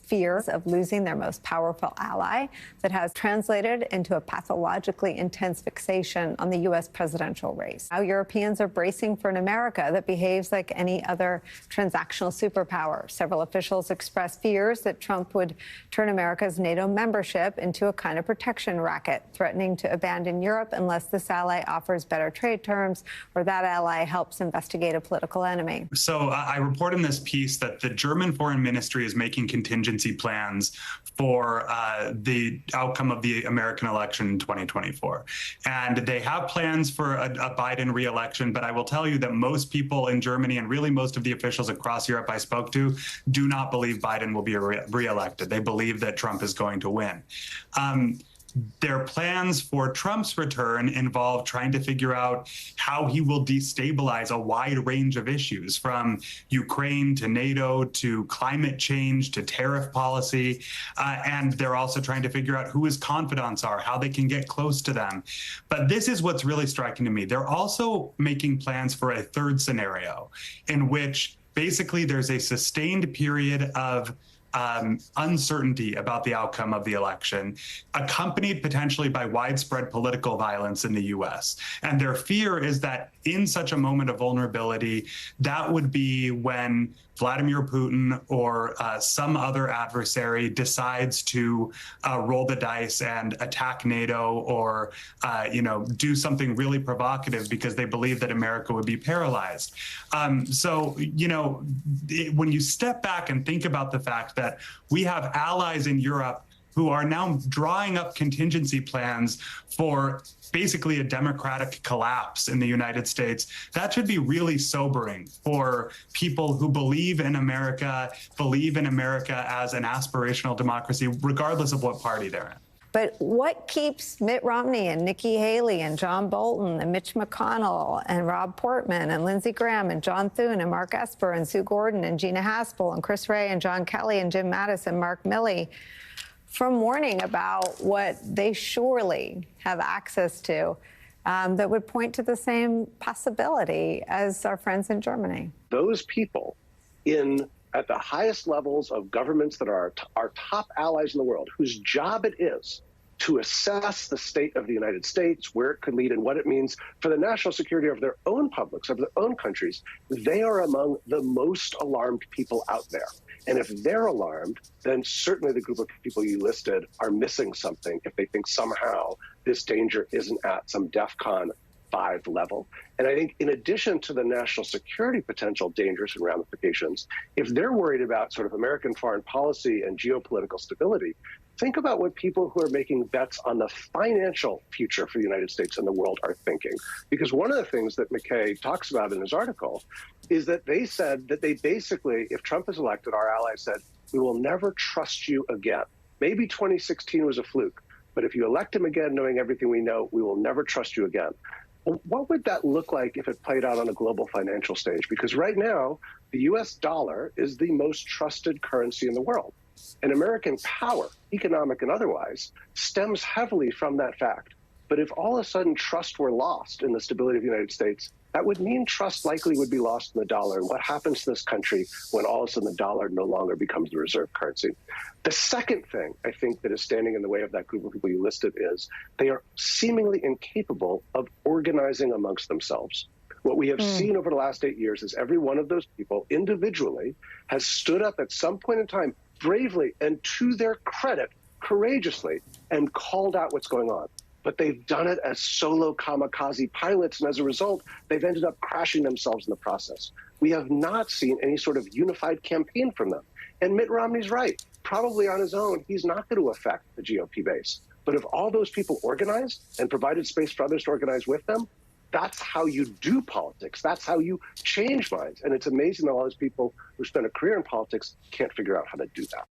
fears of losing their most powerful ally that has translated into a pathologically intense fixation on the U.S. presidential race. Now Europeans are bracing for an America that behaves like any other transactional superpower. Several officials expressed fears that Trump would turn America's NATO membership into a kind of protection racket, threatening to abandon Europe unless this ally offers better trade terms or that ally helps investigate a political enemy. So I report in this piece that the German Foreign Ministry is making contingency plans for the outcome of the American election in 2024. And they have plans for a Biden re-election, but I will tell you that most people in Germany and really most of the officials across Europe I spoke to do not believe Biden will be re-elected. They believe that Trump is going to win. Their plans for Trump's return involve trying to figure out how he will destabilize a wide range of issues, from Ukraine to NATO to climate change to tariff policy. And they're also trying to figure out who his confidants are, how they can get close to them. But this is what's really striking to me. They're also making plans for a third scenario in which basically there's a sustained period of uncertainty about the outcome of the election, accompanied potentially by widespread political violence in the U.S. And their fear is that in such a moment of vulnerability, that would be when Vladimir Putin or some other adversary decides to roll the dice and attack NATO or, do something really provocative because they believe that America would be paralyzed. When you step back and think about the fact that we have allies in Europe who are now drawing up contingency plans for basically a democratic collapse in the United States, that should be really sobering for people who believe in America as an aspirational democracy, regardless of what party they're in. But what keeps Mitt Romney and Nikki Haley and John Bolton and Mitch McConnell and Rob Portman and Lindsey Graham and John Thune and Mark Esper and Sue Gordon and Gina Haspel and Chris Wray and John Kelly and Jim Mattis and Mark Milley from warning about what they surely have access to that would point to the same possibility as our friends in Germany? Those people at the highest levels of governments that are our top allies in the world, whose job it is to assess the state of the United States, where it could lead and what it means for the national security of their own publics, of their own countries, they are among the most alarmed people out there. And if they're alarmed, then certainly the group of people you listed are missing something if they think somehow this danger isn't at some DEFCON 5 level. And I think in addition to the national security potential dangers and ramifications, if they're worried about sort of American foreign policy and geopolitical stability, think about what people who are making bets on the financial future for the United States and the world are thinking. Because one of the things that McKay talks about in his article is that they said that they basically, if Trump is elected, our allies said, we will never trust you again. Maybe 2016 was a fluke, but if you elect him again, knowing everything we know, we will never trust you again. Well, what would that look like if it played out on a global financial stage? Because right now, the US dollar is the most trusted currency in the world. And American power, economic and otherwise, stems heavily from that fact. But if all of a sudden trust were lost in the stability of the United States, that would mean trust likely would be lost in the dollar. And what happens to this country when all of a sudden the dollar no longer becomes the reserve currency? The second thing I think that is standing in the way of that group of people you listed is they are seemingly incapable of organizing amongst themselves. What we have seen over the last 8 years is every one of those people individually has stood up at some point in time bravely and to their credit, courageously, and called out what's going on. But they've done it as solo kamikaze pilots, and as a result, they've ended up crashing themselves in the process. We have not seen any sort of unified campaign from them. And Mitt Romney's right. Probably on his own, he's not going to affect the GOP base. But if all those people organized and provided space for others to organize with them, that's how you do politics. That's how you change minds. And it's amazing that all those people who spend a career in politics can't figure out how to do that.